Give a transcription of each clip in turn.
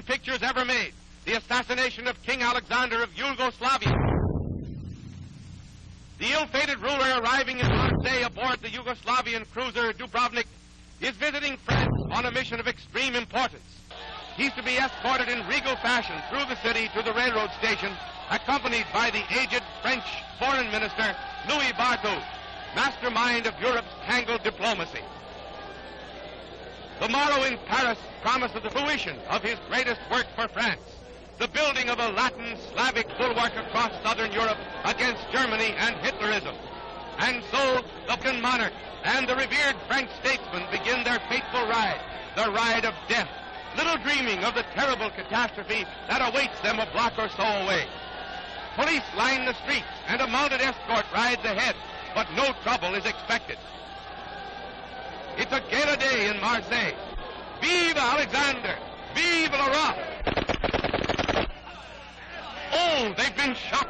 pictures ever made, the assassination of King Alexander of Yugoslavia. The ill-fated ruler arriving in Marseille aboard the Yugoslavian cruiser Dubrovnik is visiting France on a mission of extreme importance. He's to be escorted in regal fashion through the city to the railroad station, accompanied by the aged French foreign minister, Louis Barthou, mastermind of Europe's tangled diplomacy. The morrow in Paris promises the fruition of his greatest work for France, the building of a Latin Slavic bulwark across southern Europe against Germany and Hitlerism. And so the Balkan monarch and the revered French statesman begin their fateful ride, the ride of death, little dreaming of the terrible catastrophe that awaits them a block or so away. Police line the streets and a mounted escort rides ahead, but no trouble is expected. It's a gala day in Marseille. Vive Alexander! Vive le roi! Oh, they've been shot!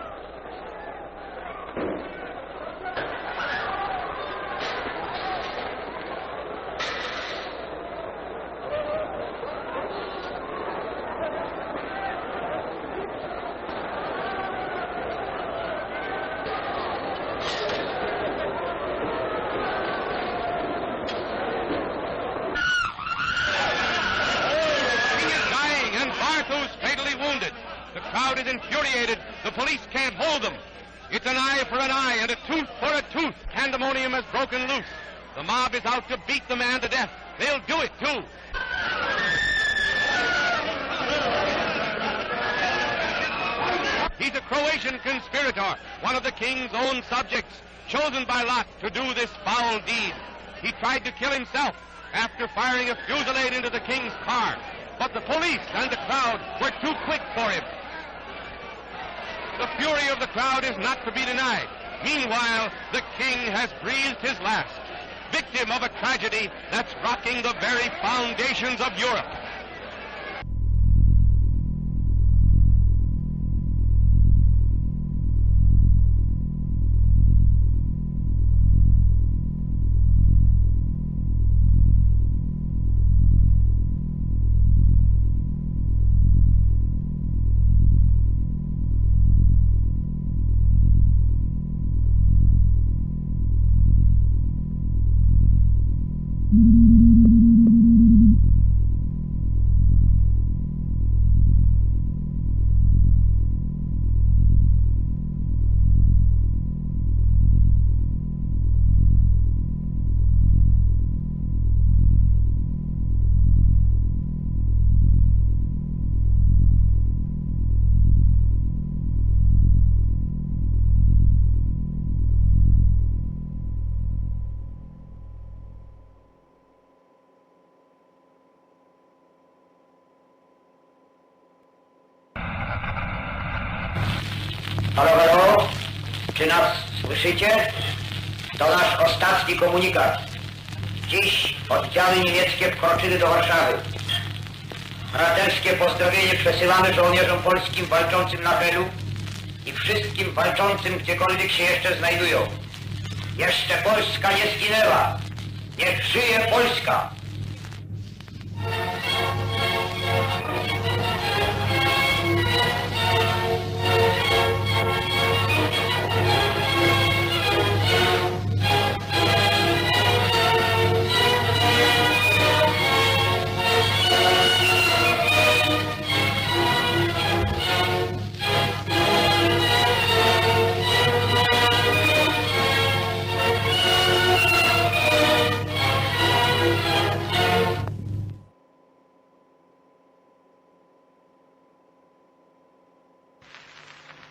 Infuriated, the police can't hold them. It's an eye for an eye and a tooth for a tooth. Pandemonium has broken loose. The mob is out to beat the man to death. They'll do it, too. He's a Croatian conspirator, one of the king's own subjects, chosen by lot to do this foul deed. He tried to kill himself after firing a fusillade into the king's car, but the police and the crowd were too quick for him. The fury of the crowd is not to be denied. Meanwhile, the king has breathed his last, victim of a tragedy that's rocking the very foundations of Europe. Halo, halo, czy nas słyszycie? To nasz ostatni komunikat. Dziś oddziały niemieckie wkroczyły do Warszawy. Braterskie pozdrowienie przesyłamy żołnierzom polskim walczącym na Helu i wszystkim walczącym gdziekolwiek się jeszcze znajdują. Jeszcze Polska nie zginęła. Niech żyje Polska!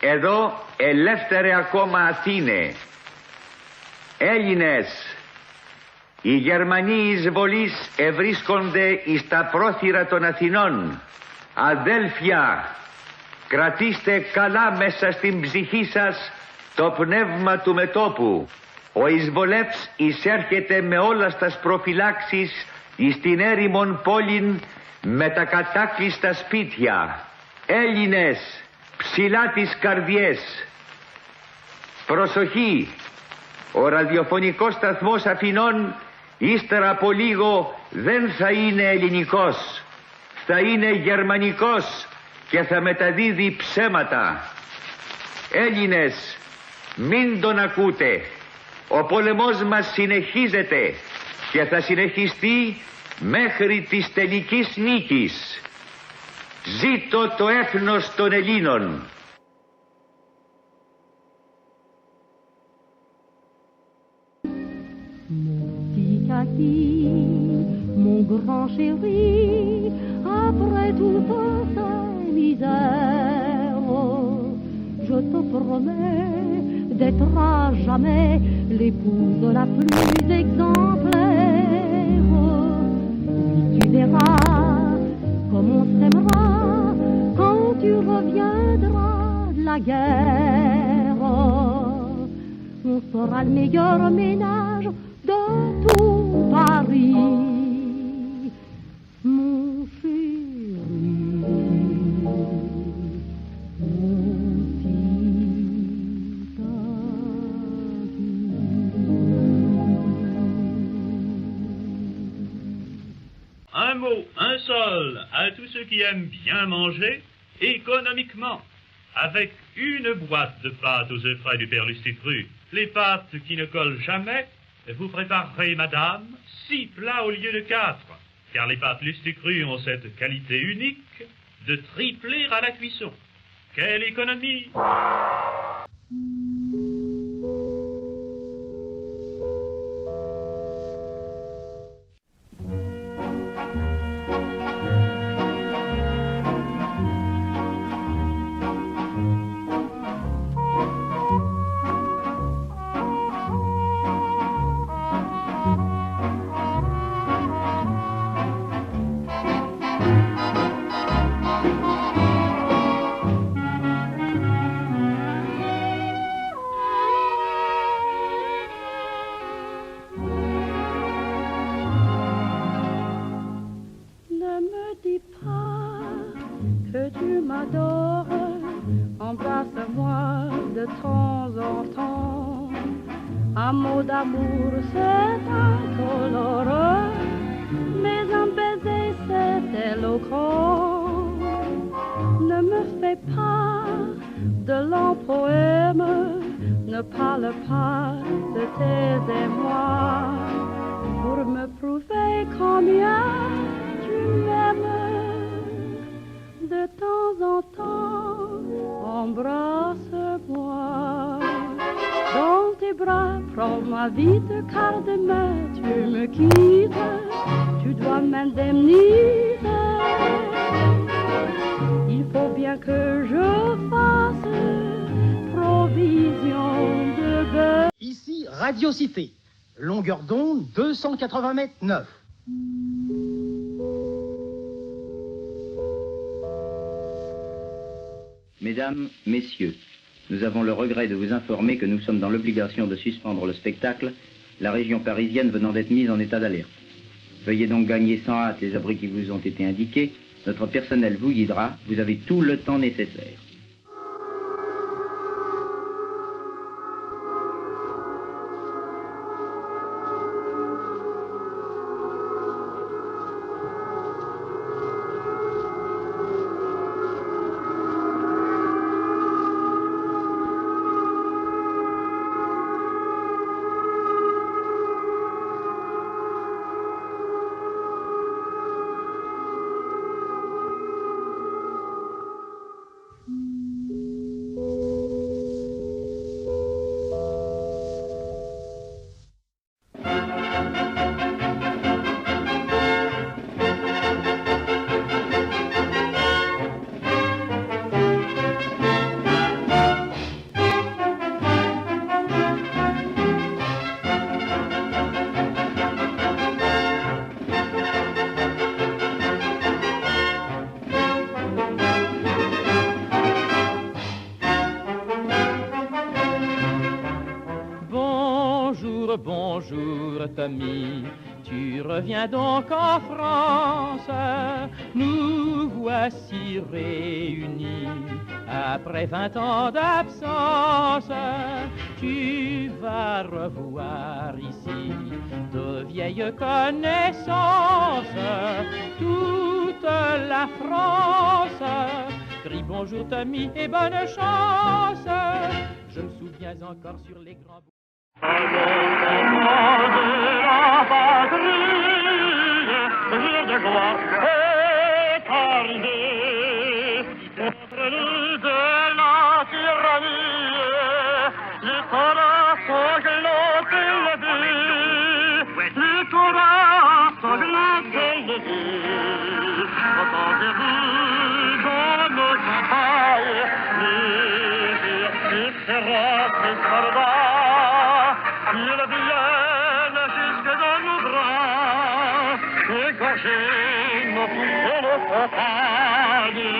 Εδώ ελεύθερε ακόμα Αθήνε. Έλληνες, οι Γερμανοί εισβολείς ευρίσκονται εις τα πρόθυρα των Αθηνών. Αδέλφια, κρατήστε καλά μέσα στην ψυχή σας το πνεύμα του μετώπου. Ο εισβολεύς εισέρχεται με όλα στας προφυλάξεις εις την έρημον πόλην με τα κατάκλειστα σπίτια. Έλληνες, ψηλά τις καρδιές. Προσοχή, ο ραδιοφωνικός σταθμός Αθηνών ύστερα από λίγο δεν θα είναι ελληνικός. θα είναι γερμανικός και θα μεταδίδει ψέματα. Έλληνες, μην τον ακούτε. Ο πόλεμός μας συνεχίζεται και θα συνεχιστεί μέχρι της τελικής νίκης. Ζήτω το έθνος των Ελλήνων. Mon grand chéri, après toute ces misères, je te promets d'être à jamais l'épouse la plus exemplaire. Puis tu verras comme on s'aimera quand tu reviendras de la guerre. On sera le meilleur ménage de tout Paris, mon chéri, mon petit Un mot, un seul, à tous ceux qui aiment bien manger, économiquement, avec une boîte de pâtes aux œufs frais du Père Lustucru, les pâtes qui ne collent jamais. Vous préparerez, madame, 6 plats au lieu de 4, car les pâtes Lustucru ont cette qualité unique de tripler à la cuisson. Quelle économie! Embrasse-moi de temps en temps. Un mot d'amour, c'est incolore, mais un baiser, c'est éloquent. Ne me fais pas de longs poèmes, ne parle pas de tes émois, pour me prouver combien tu m'aimes. De temps en temps, embrasse-moi. Dans tes bras, prends-moi vite, car demain tu me quittes. Tu dois m'indemniser. Il faut bien que je fasse provision de beurre. Ici, Radio Cité. Longueur d'onde 280 mètres 9. Mesdames, Messieurs, nous avons le regret de vous informer que nous sommes dans l'obligation de suspendre le spectacle, la région parisienne venant d'être mise en état d'alerte. Veuillez donc gagner sans hâte les abris qui vous ont été indiqués. Notre personnel vous guidera. Vous avez tout le temps nécessaire. Bonjour, Tami, Tu reviens donc en France, nous voici réunis. Après 20 ans d'absence, tu vas revoir ici de vieilles connaissances. Toute la France crie bonjour Tommy et bonne chance. Je me souviens encore sur les grands bouts. La patrie, jour de gloire est arrivé. Contre nous de la tyrannie, le corazon glante élevé, le corazon glante élevé. Entendez-vous dans nos campagnes, les féroces soldats, ils viennent jusque dans nos bras, égorger nos filles et nos compagnes.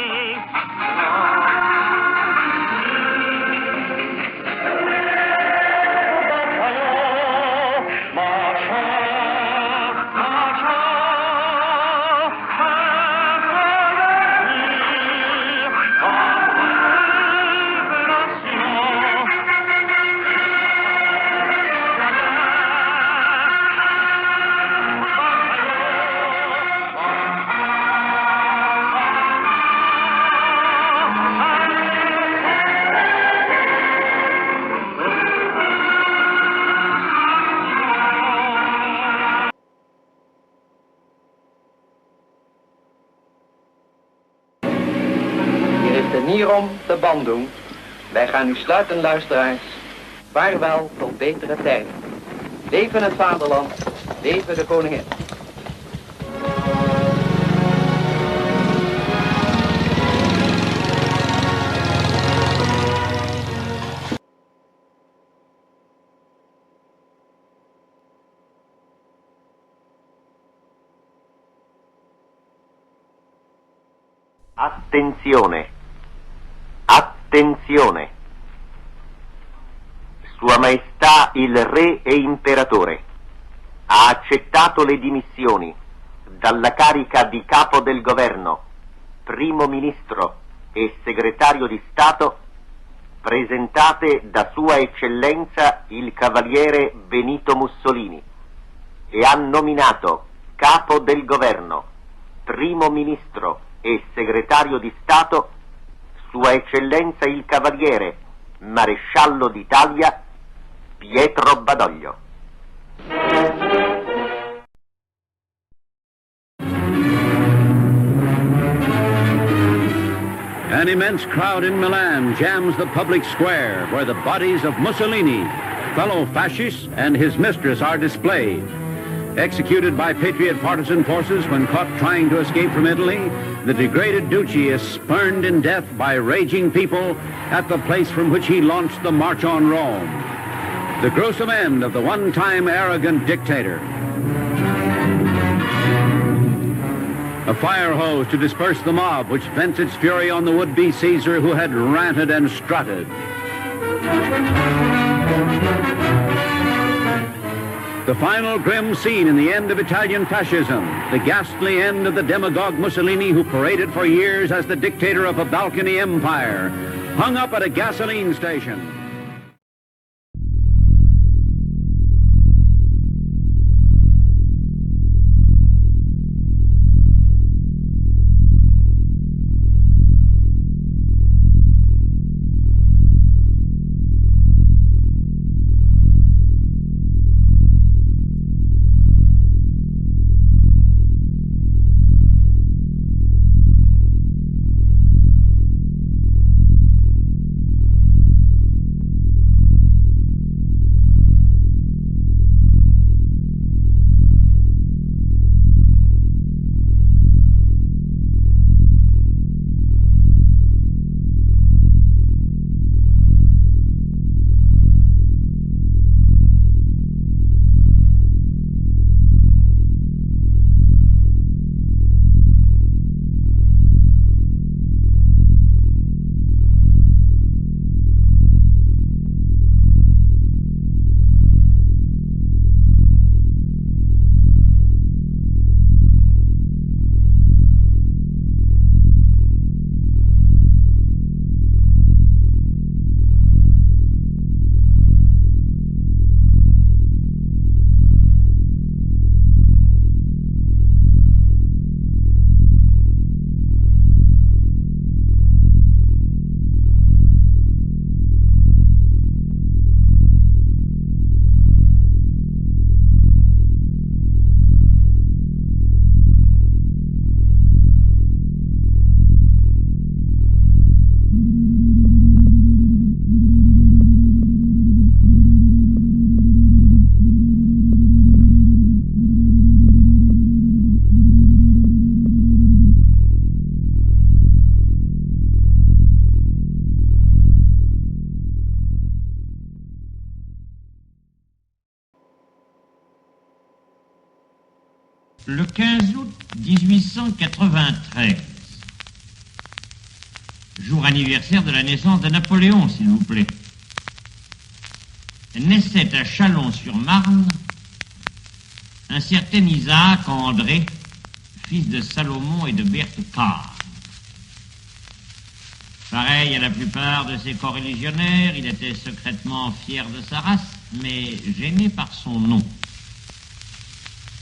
Hierom de band doen. Wij gaan u sluiten, luisteraars. Vaarwel tot betere tijden. Leven het vaderland, leven de koningin. Attenzione! Attenzione! Sua Maestà il Re e Imperatore ha accettato le dimissioni dalla carica di Capo del Governo, Primo Ministro e Segretario di Stato presentate da Sua Eccellenza il Cavaliere Benito Mussolini e ha nominato Capo del Governo, Primo Ministro e Segretario di Stato Sua Eccellenza il Cavaliere Maresciallo d'Italia Pietro Badoglio. An immense crowd in Milan jams the public square where the bodies of Mussolini, fellow fascists, and his mistress are displayed. Executed by Patriot partisan forces when caught trying to escape from Italy, the degraded Duce is spurned in death by raging people at the place from which he launched the March on Rome. The gruesome end of the one-time arrogant dictator. A fire hose to disperse the mob which vents its fury on the would-be Caesar who had ranted and strutted. The final grim scene in the end of Italian fascism, the ghastly end of the demagogue Mussolini who paraded for years as the dictator of a Balkany empire, hung up at a gasoline station. Le 15 août 1893, jour anniversaire de la naissance de Napoléon, s'il vous plaît, naissait à Châlons-sur-Marne un certain Isaac André, fils de Salomon et de Berthe Carr. Pareil à la plupart de ses coreligionnaires, il était secrètement fier de sa race, mais gêné par son nom.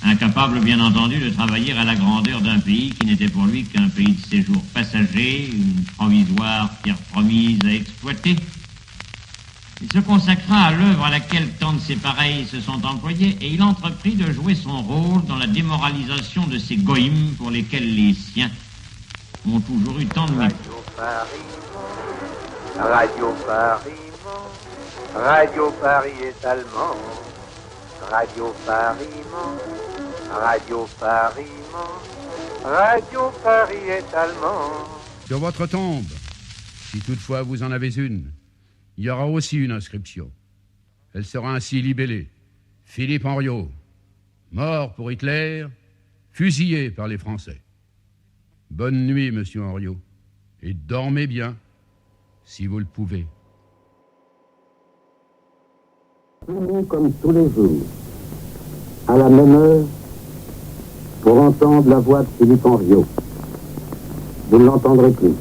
Incapable, bien entendu, de travailler à la grandeur d'un pays qui n'était pour lui qu'un pays de séjour passager, une provisoire terre promise à exploiter. Il se consacra à l'œuvre à laquelle tant de ses pareils se sont employés et il entreprit de jouer son rôle dans la démoralisation de ces goïms pour lesquels les siens ont toujours eu tant de mépris. Radio Paris, Radio Paris est allemand. Radio Paris, Radio Paris, Radio Paris est allemand. Sur votre tombe, si toutefois vous en avez une, il y aura aussi une inscription. Elle sera ainsi libellée. Philippe Henriot, mort pour Hitler, fusillé par les Français. Bonne nuit, monsieur Henriot, et dormez bien, si vous le pouvez. Comme tous les jours, à la même heure, pour entendre la voix de Philippe Henriot. Vous ne l'entendrez plus.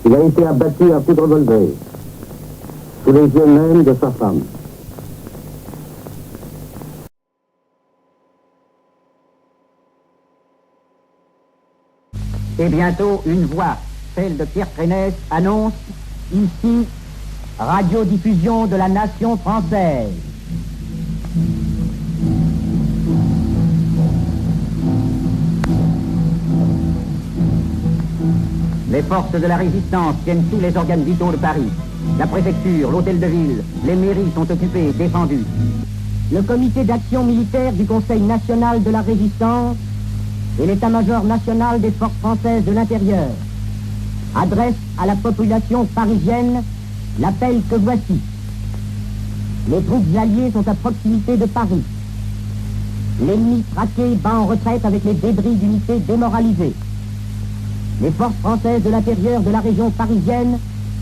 Il a été abattu à coups de revolver, sous les yeux même de sa femme. Et bientôt, une voix, celle de Pierre Prénès, annonce ici radiodiffusion de la nation française. Les forces de la résistance tiennent tous les organes vitaux de Paris. La préfecture, l'hôtel de ville, les mairies sont occupées et défendues. Le comité d'action militaire du Conseil national de la résistance et l'état-major national des forces françaises de l'intérieur adressent à la population parisienne l'appel que voici. Les troupes alliées sont à proximité de Paris. L'ennemi traqué bat en retraite avec les débris d'unités démoralisées. Les forces françaises de l'intérieur de la région parisienne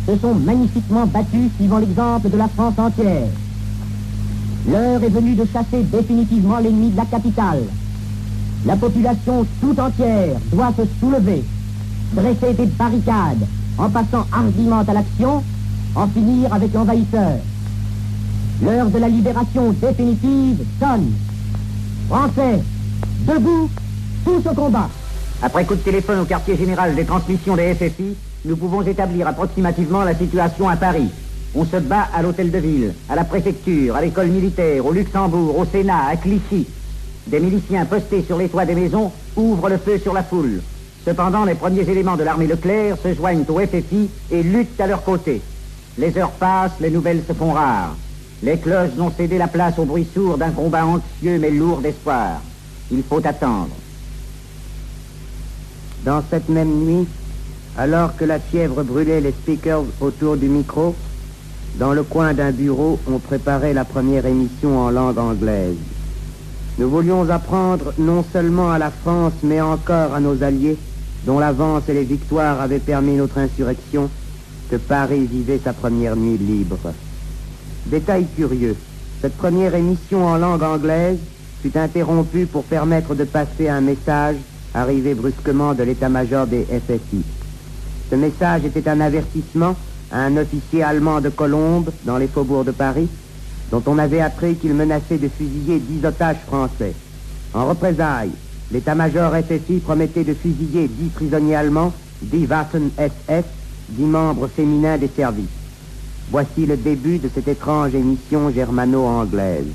se sont magnifiquement battues suivant l'exemple de la France entière. L'heure est venue de chasser définitivement l'ennemi de la capitale. La population tout entière doit se soulever, dresser des barricades, en passant hardiment à l'action, en finir avec l'envahisseur. L'heure de la libération définitive sonne. Français, debout, tous au combat. Après coup de téléphone au quartier général des transmissions des FFI, nous pouvons établir approximativement la situation à Paris. On se bat à l'hôtel de ville, à la préfecture, à l'école militaire, au Luxembourg, au Sénat, à Clichy. Des miliciens postés sur les toits des maisons ouvrent le feu sur la foule. Cependant, les premiers éléments de l'armée Leclerc se joignent au FFI et luttent à leur côté. Les heures passent, les nouvelles se font rares. Les cloches ont cédé la place au bruit sourd d'un combat anxieux mais lourd d'espoir. Il faut attendre. Dans cette même nuit, alors que la fièvre brûlait les speakers autour du micro, dans le coin d'un bureau, on préparait la première émission en langue anglaise. Nous voulions apprendre non seulement à la France, mais encore à nos alliés, dont l'avance et les victoires avaient permis notre insurrection, que Paris vivait sa première nuit libre. Détail curieux, cette première émission en langue anglaise fut interrompue pour permettre de passer un message arrivé brusquement de l'état-major des FFI. Ce message était un avertissement à un officier allemand de Colombes, dans les faubourgs de Paris, dont on avait appris qu'il menaçait de fusiller 10 otages français. En représailles, l'état-major FFI promettait de fusiller 10 prisonniers allemands, 10 Waffen-SS, 10 membres féminins des services. Voici le début de cette étrange émission germano-anglaise.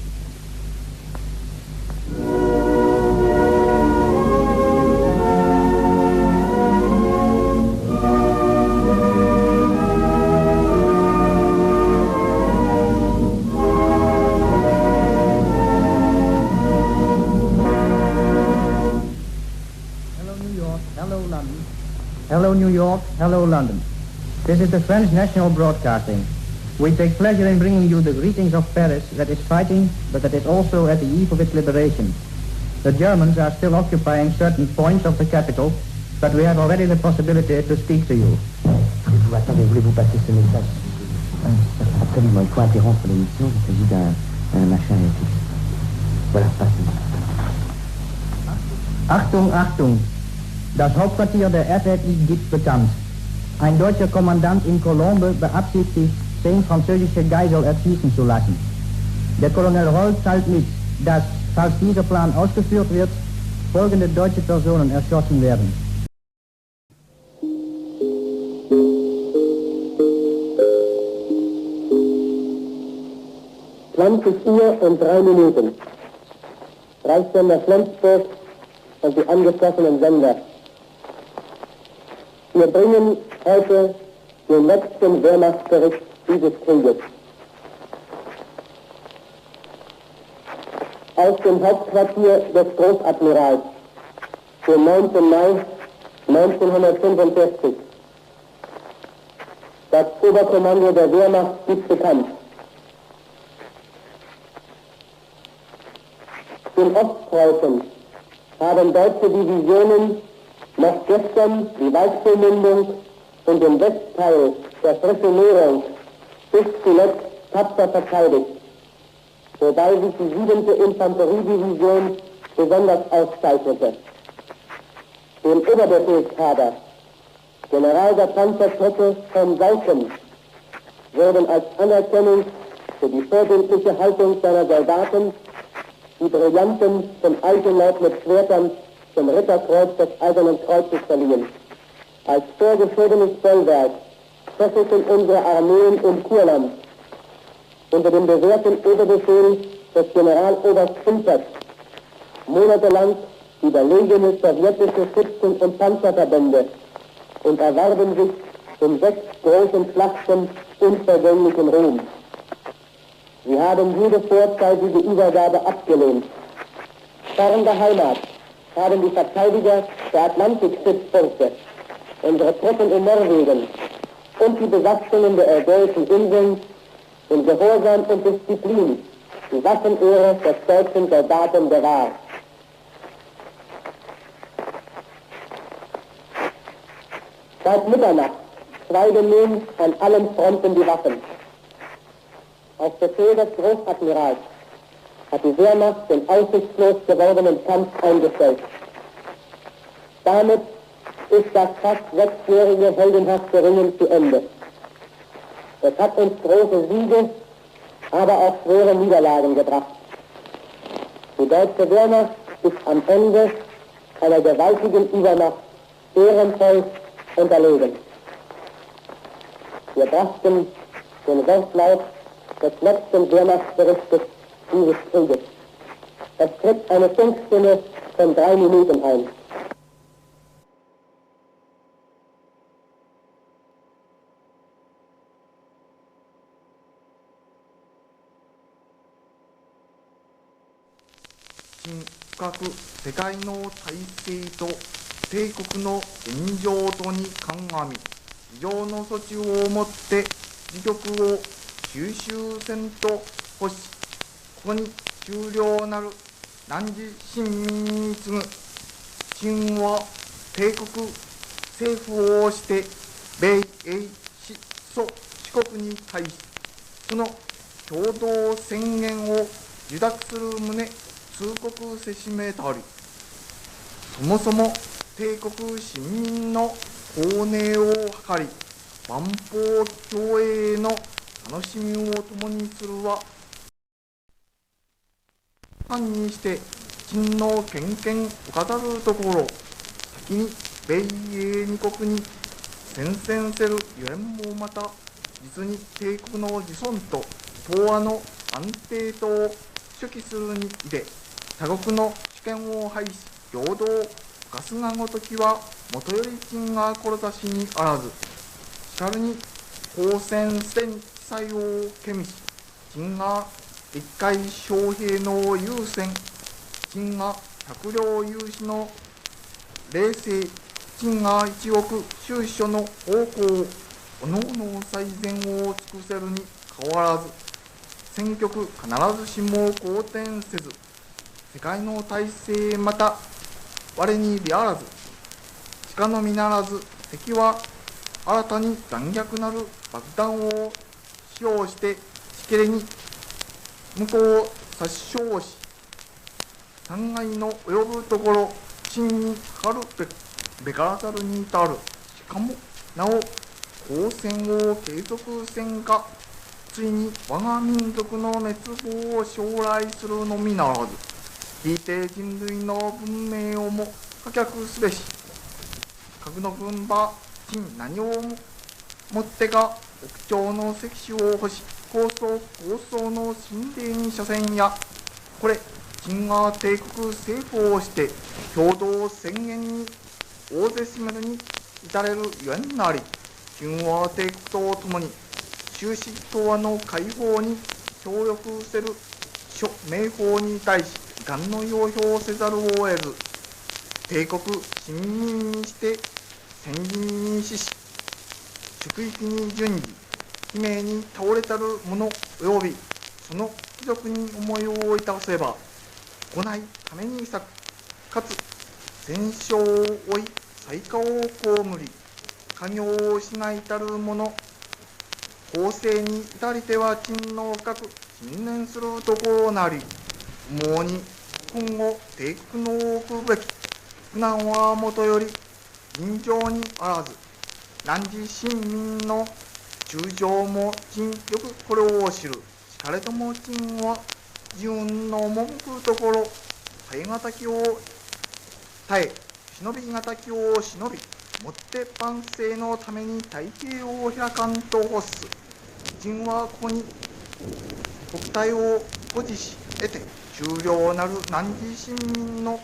Hello New York, hello London. This is the French National Broadcasting. We take pleasure in bringing you the greetings of Paris that is fighting, but that is also at the eve of its liberation. The Germans are still occupying certain points of the capital, but we have already the possibility to speak to you. Attendez, voulez-vous passer ce message? Absolument, il faut interrompre l'émission, il s'agit d'un machin fixe. Voilà, passez. Achtung, Achtung! Das Hauptquartier der FFI gibt bekannt. Ein deutscher Kommandant in Colombe beabsichtigt, 10 französische Geisel erschießen zu lassen. Der Colonel Roll teilt mit, dass, falls dieser Plan ausgeführt wird, folgende deutsche Personen erschossen werden. Uhr und 3 Minuten. Reichssender Flensburg und die angeschlossenen Sender. Wir bringen heute den letzten Wehrmachtsbericht dieses Krieges. Aus dem Hauptquartier des Großadmirals, den 9. Mai 1945. Das Oberkommando der Wehrmacht gibt bekannt. In Ostpreußen haben deutsche Divisionen noch gestern die Waldseemündung und den Westteil der Frischen Meerung bis zuletzt tapfer verteidigt, wobei sich die 7. Infanteriedivision besonders auszeichnete. Dem Oberbefehlshaber, General der Panzertruppe von Sauken, wurden als Anerkennung für die vorbildliche Haltung seiner Soldaten die Brillanten zum Eichenlaub mit Schwertern zum Ritterkreuz des Eisernen Kreuzes verliehen. Als vorgeschobenes Bollwerk fesselten unsere Armeen im Kurland unter dem bewährten Oberbefehl des Generaloberst Pinters monatelang überlegene sowjetische Schützen- und Panzerverbände und erwarben sich in 6 großen Schlachten unvergänglichen Ruhm. Sie haben jede vorzeitige Übergabe abgelehnt. Fern der Heimat haben die Verteidiger der Atlantikstützpunkte, unsere Truppen in Norwegen und die Besatzungen der Ägäischen Inseln in Gehorsam und Disziplin die Waffenehre des deutschen Soldaten bewahrt. Seit Mitternacht schweigen nun an allen Fronten die Waffen. Auf Befehl des Großadmirals hat die Wehrmacht den aussichtslos gewordenen Kampf eingestellt. Damit ist das fast 6-jährige heldenhafte Ringen zu Ende. Es hat uns große Siege, aber auch schwere Niederlagen gebracht. Die deutsche Wehrmacht ist am Ende einer gewaltigen Übermacht ehrenvoll unterlegen. Wir brachten den Wortlaut des letzten Wehrmachtsberichtes dieses Krieges. Es tritt eine Funkstimme von 3 Minuten ein.各世界の体制と帝国の現状とに鑑み、以上の措置をもって自局を収集せんと欲し、ここに終了なる汝臣民に次ぐ秦は帝国政府をして米英四蘇四国に対しその共同宣言を受諾する旨通告せしめたり、そもそも帝国市民の公寧を図り万邦共栄の楽しみを共にするは藩にして秦の権限を飾るところ先に米英二国に宣戦せるゆえんもまた実に帝国の自尊と東亜の安定とを主揮するにいで他国の主権を廃し平等ガスがごときはもとより秦が志にあらずしかるに公選戦地裁をけみし秦が一回将兵の優先秦が百両有志の冷静秦が一億収書の方向おのおの最善を尽くせるに変わらず戦局必ずしも好転せず世界の体制また我に理あらず、しかのみならず敵は新たに残虐なる爆弾を使用してしけれに向こうを殺傷し、残骸の及ぶところ真にかかるべからざるに至る。しかもなお抗戦を継続せんか、ついに我が民族の滅亡を将来するのみならず、ひいて人類の文明をも破却すべし。核の軍馬陳何をもってか北朝の石種を欲し、構想の神殿に所詮や、これ陳が帝国政府をして共同宣言に大勢占めるに至れるゆえんなり、秦和帝国とともに終始東亜の解放に協力せる諸名法に対し遺憾の要表せざるを得ず、帝国市民にして先人に死し、祝域に順次悲鳴に倒れたる者及びその貴族に思いをいたせば、行いために咲く、かつ戦勝を追い災禍を被り、家業を失いたる者、後世に至りては陳の深く信念するところなり、思うに今後帝国の置くべき苦難はもとより尋常にあらず、汝市民の中将も陳よくこれを知る。しかれども陳は自運の赴くところ、耐え難きを耐え、忍び難きを忍び、もって万世のために太平を開かんと欲す。陳はここに国体を保持し得て、終了なる汝市民の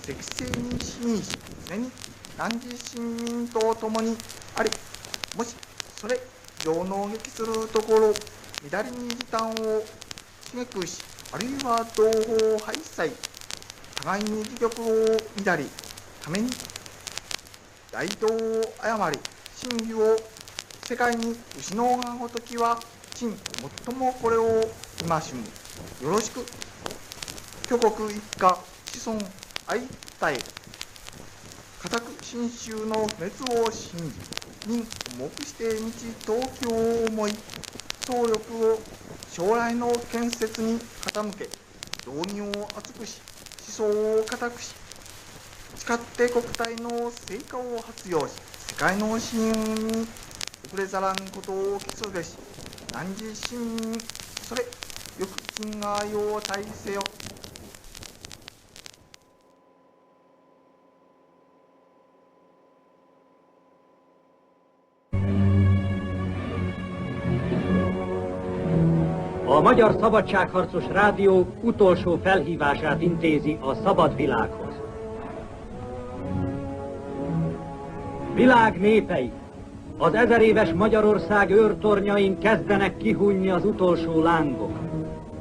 適正に信し、常に汝市民と共にあり、もしそれ上納撃するところ、乱れに時短を刺激し、あるいは同胞敗壊、互いに自玉を乱り、ために大道を誤り、真偽を世界に失うがごときは、陳最もこれを戒む。よろしく、挙国一家子孫相対え、固く信州の不滅を信じ、任重くして日東京を思い、総力を将来の建設に傾け、道義を厚くし、思想を固くし、誓って国体の成果を発揚し、世界の信運に遅れざらんことを期すべし。汝市民、それよく陳が要体せよ。A Magyar Szabadságharcos Rádió utolsó felhívását intézi a szabad világhoz. Világ népei, az 1000 éves Magyarország őrtornyain kezdenek kihújni az utolsó lángok.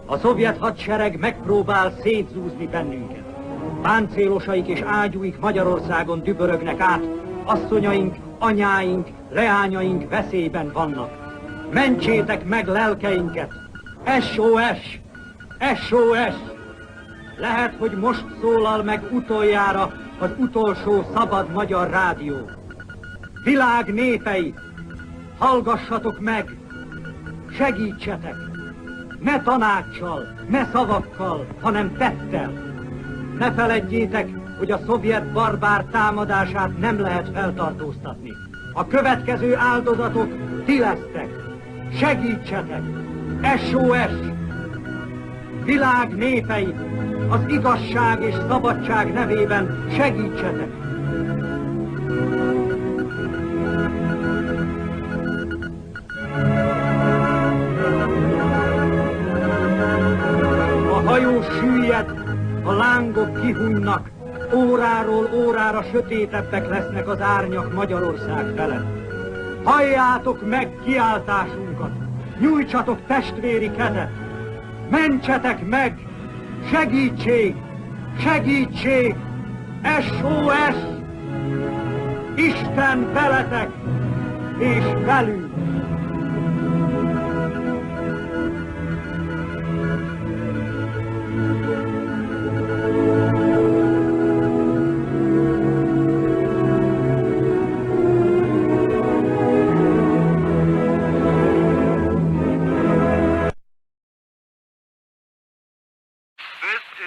A szovjet hadsereg megpróbál szétzúzni bennünket. Páncélosaik és ágyúik Magyarországon dübörögnek át, asszonyaink, anyáink, leányaink veszélyben vannak. Mentsétek meg lelkeinket! SOS! SOS! Lehet, hogy most szólal meg utoljára az utolsó szabad magyar rádió. Világ népei, hallgassatok meg! Segítsetek! Ne tanáccsal, ne szavakkal, hanem tettel! Ne feledjétek, hogy a szovjet barbár támadását nem lehet feltartóztatni. A következő áldozatok ti lesztek! Segítsetek! SOS! Világ népei, az igazság és szabadság nevében segítsetek! A hajó süllyed, a lángok kihújnak, óráról órára sötétebbek lesznek az árnyak Magyarország felett. Halljátok meg kiáltásunkat! Nyújtsatok testvéri kezet! Mentsetek meg! Segítség! Segítség! SOS! Isten veletek és velünk!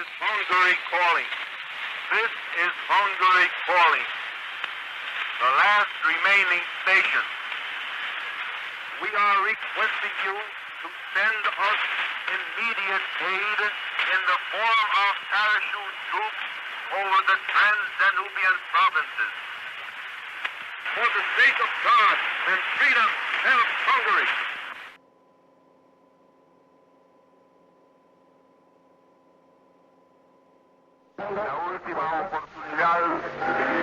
is Hungary calling. This is Hungary calling. The last remaining station. We are requesting you to send us immediate aid in the form of parachute troops over the Trans-Danubian provinces. For the sake of God and freedom, help Hungary! La última oportunidad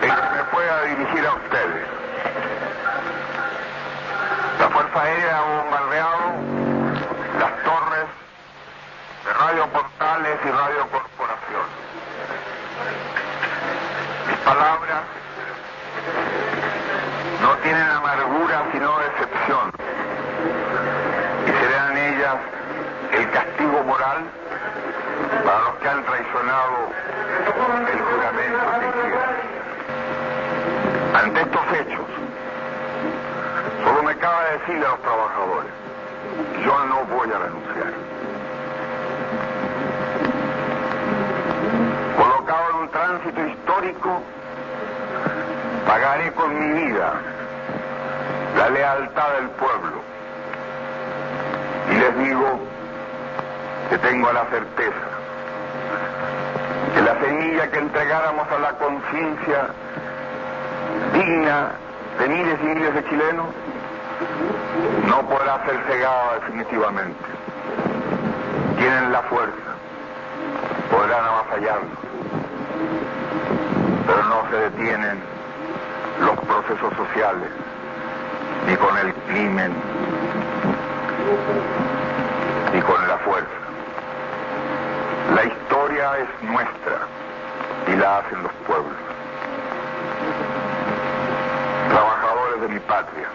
en que me pueda dirigir a ustedes. La Fuerza Aérea ha bombardeado las torres de Radio Portales y Radio Corporación. Mis palabras no tienen amargura sino decepción, y serán ellas el castigo moral para los que han traicionado el juramento que hicieron. Ante estos hechos, solo me cabe decirle a los trabajadores, yo no voy a renunciar. Colocado en un tránsito histórico, pagaré con mi vida la lealtad del pueblo. Y les digo que tengo la certeza que la semilla que entregáramos a la conciencia digna de miles y miles de chilenos no podrá ser cegada definitivamente. Tienen la fuerza, podrán avasallarnos, pero no se detienen los procesos sociales, ni con el crimen, ni con la fuerza. La historia es nuestra y la hacen los pueblos. Trabajadores de mi patria,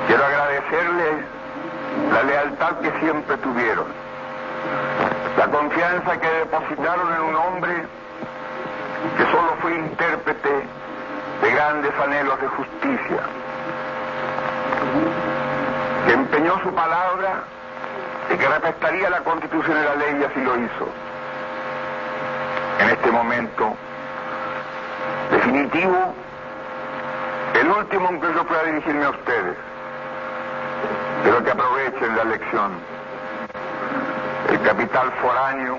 quiero agradecerles la lealtad que siempre tuvieron, la confianza que depositaron en un hombre que solo fue intérprete de grandes anhelos de justicia, que empeñó su palabra y que respetaría la Constitución y la ley, y así lo hizo. En este momento definitivo, el último en que yo pueda dirigirme a ustedes, pero que aprovechen la lección. El capital foráneo,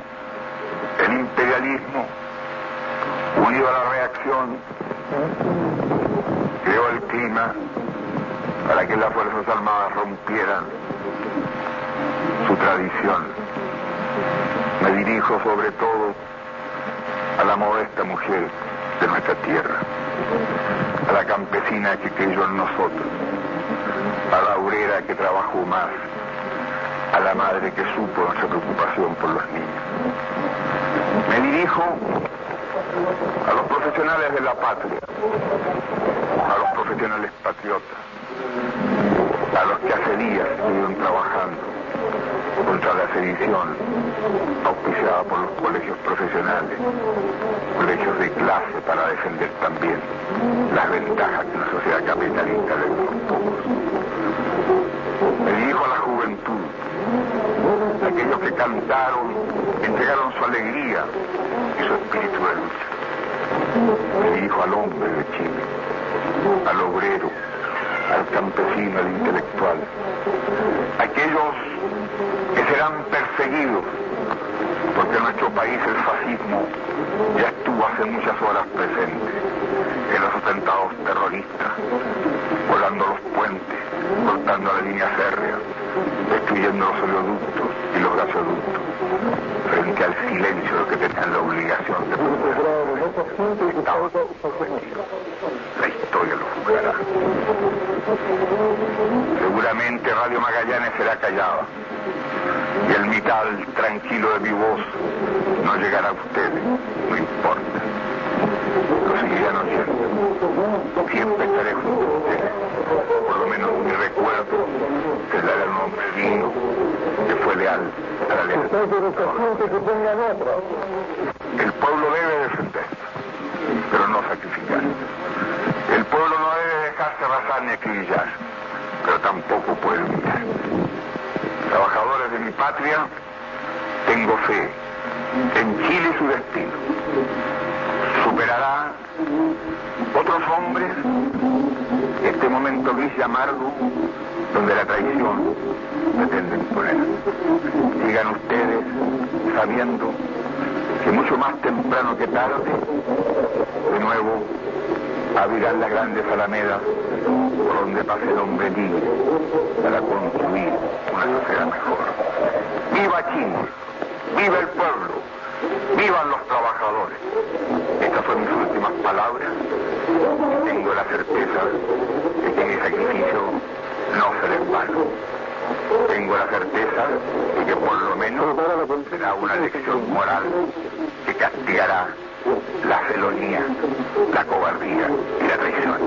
el imperialismo, unido a la reacción, creó el clima para que las Fuerzas Armadas rompieran su tradición. Me dirijo sobre todo a la modesta mujer de nuestra tierra, a la campesina que creyó en nosotros, a la obrera que trabajó más, a la madre que supo nuestra preocupación por los niños. Me dirijo a los profesionales de la patria, a los profesionales patriotas, a los que hace días estuvieron trabajando contra la sedición auspiciada por los colegios profesionales, colegios de clase, para defender también las ventajas que una sociedad capitalista le da a los pocos. Me dirijo a la juventud, a aquellos que cantaron, entregaron su alegría y su espíritu de lucha. Me dirijo al hombre de Chile, al obrero, al campesino, al intelectual, aquellos que serán perseguidos, porque en nuestro país el fascismo ya estuvo hace muchas horas presente en los atentados terroristas, volando los puentes, cortando la línea férrea, destruyendo los oleoductos y los gasoductos, frente al silencio de los que tenían la obligación de proteger. Estaban prometidos. La historia lo juzgará. Seguramente Radio Magallanes será callada y el mital tranquilo de mi voz no llegará a ustedes, no importa. Lo seguirán oyendo. Siempre estaré junto a ustedes. Por lo menos mi recuerdo será de un hombre digno que fue leal a la lealtad. El pueblo debe defenderse, pero no sacrificar. El pueblo no debe dejarse arrasar ni acribillar, pero tampoco puede humillar. Trabajadores de mi patria, tengo fe en Chile su destino. Superará otros hombres este momento gris y amargo donde la traición pretende imponer. Sigan ustedes sabiendo que mucho más temprano que tarde, de nuevo, abrirán las grandes alamedas por donde pase el hombre libre para construir una sociedad mejor. ¡Viva Chile! ¡Viva el pueblo! ¡Vivan los trabajadores! Estas son mis últimas palabras y tengo la certeza de que mi sacrificio no será en vano. Tengo la certeza de que por lo menos será una lección moral que castigará la felonía, la cobardía y la traición.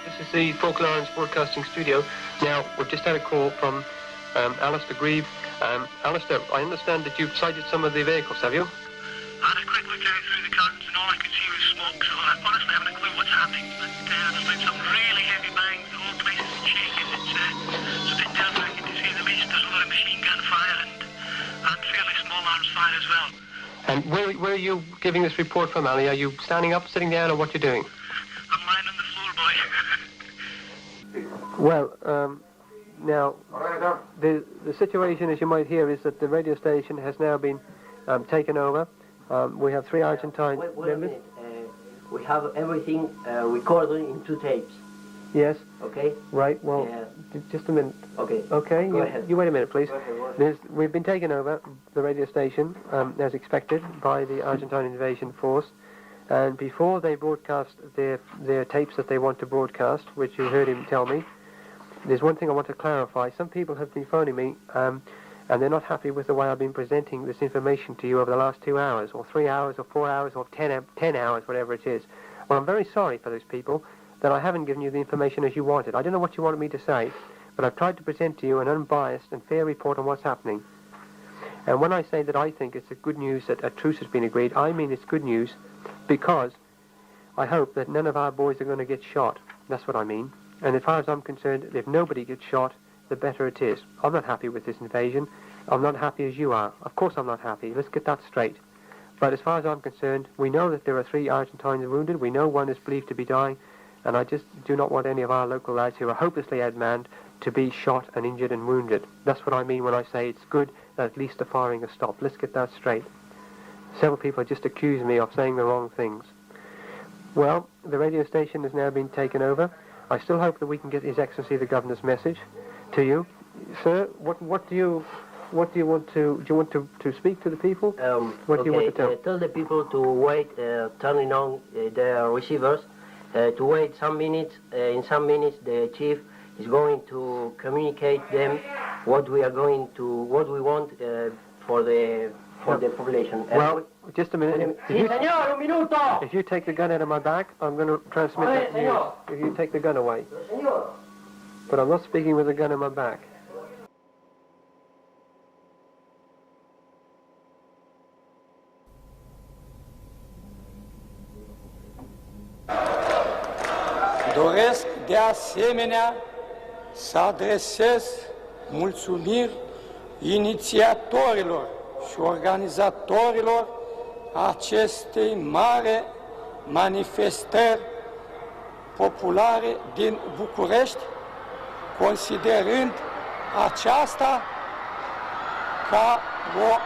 This is the Falklands Broadcasting Studio. Now, we've just had a call from Alistair Grieve. Alistair, I understand that you've sighted some of the vehicles, have you? I had a quick look out through the curtains and all I could see was smoke, so I honestly haven't a clue what's happening. But there's been some really heavy bangs, the whole place is shaking. It's a bit nerve-wracking to say the least. There's a lot of machine gun fire and fairly small arms fire as well. And where are you giving this report from, Ali? Are you standing up, sitting down, or what you doing? I'm lying on the floor, boy. Well, now, the situation, as you might hear, is that the radio station has now been taken over. We have 3 Argentine wait a minute. We have everything recorded in 2 tapes. Yes. Okay. Right. Well, just a minute. Okay. Okay. Go ahead. You wait a minute, please. Go ahead. We've been taken over the radio station as expected by the Argentine Invasion Force, and before they broadcast their tapes that they want to broadcast, which you heard him tell me, there's one thing I want to clarify. Some people have been phoning me. And they're not happy with the way I've been presenting this information to you over the last 2 hours, or 3 hours, or 4 hours, or 10 hours, whatever it is. Well, I'm very sorry for those people that I haven't given you the information as you wanted. I don't know what you wanted me to say, but I've tried to present to you an unbiased and fair report on what's happening. And when I say that I think it's a good news that a truce has been agreed, I mean it's good news because I hope that none of our boys are going to get shot. That's what I mean. And as far as I'm concerned, if nobody gets shot, the better it is. I'm not happy with this invasion. I'm not happy as you are. Of course I'm not happy. Let's get that straight. But as far as I'm concerned, we know that there are 3 Argentines wounded. We know 1 is believed to be dying. And I just do not want any of our local lads who are hopelessly outmanned to be shot and injured and wounded. That's what I mean when I say it's good that at least the firing has stopped. Let's get that straight. Several people have just accused me of saying the wrong things. Well, the radio station has now been taken over. I still hope that we can get His Excellency the Governor's message to you, sir. What do you want to? Do you want to speak to the people? What do you want to tell? Tell the people to wait, turning on their receivers, to wait some minutes. In some minutes, the chief is going to communicate them what we want for the population. Well, just a minute. Señor, un minuto. If you take the gun out of my back, I'm going to transmit that news. If you take the gun away. Señor. But I'm not speaking with a gun in my back. Doresc de asemenea să adresez mulțumiri inițiatorilor și organizatorilor acestei mari manifestări populare din București, considerând aceasta ca o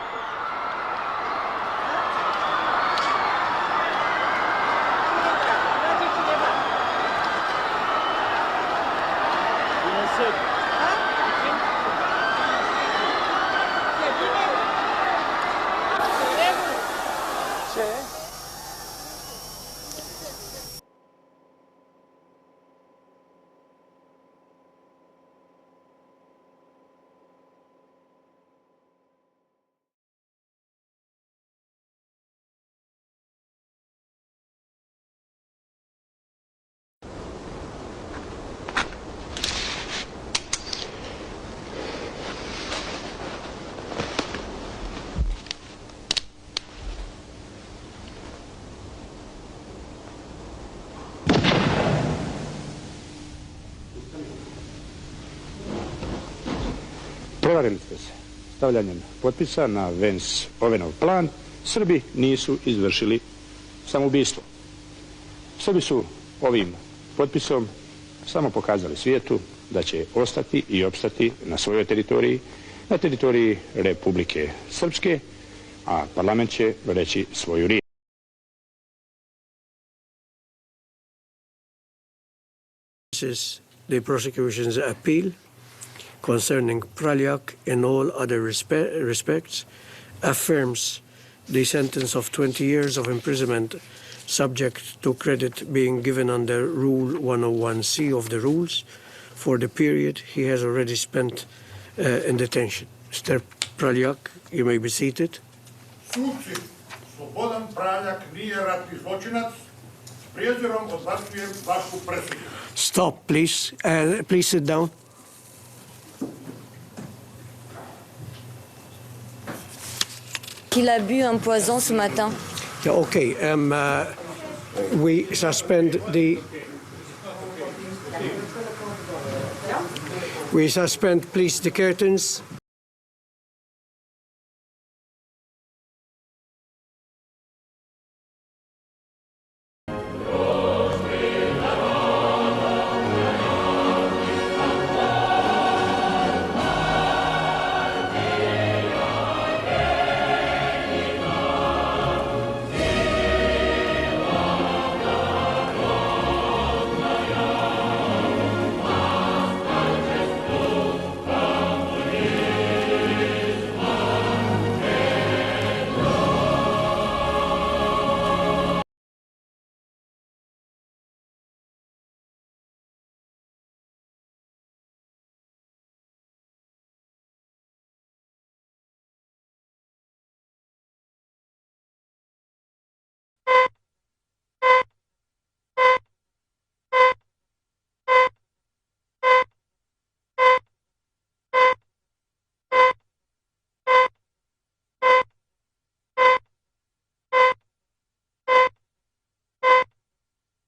Prevarili ste se. Stavljanjem potpisa na Vance-Ovenov plan, Srbi nisu izvršili samoubistvo. Srbi su ovim potpisom samo pokazali svijetu da će ostati i opstati na svojoj teritoriji, na teritoriji Republike Srpske, a parlament će reći svoju riječ. This is the prosecution's appeal concerning Praljak in all other respects, affirms the sentence of 20 years of imprisonment subject to credit being given under Rule 101C of the rules for the period he has already spent in detention. Mr. Praljak, you may be seated. Suci, Slobodan Praljak nije ratni zločinac. S prijezirom odbacujem vašu presudu. Stop, please. Please sit down. Il a bu un poison ce matin. Yeah, okay. We suspend please, the curtains.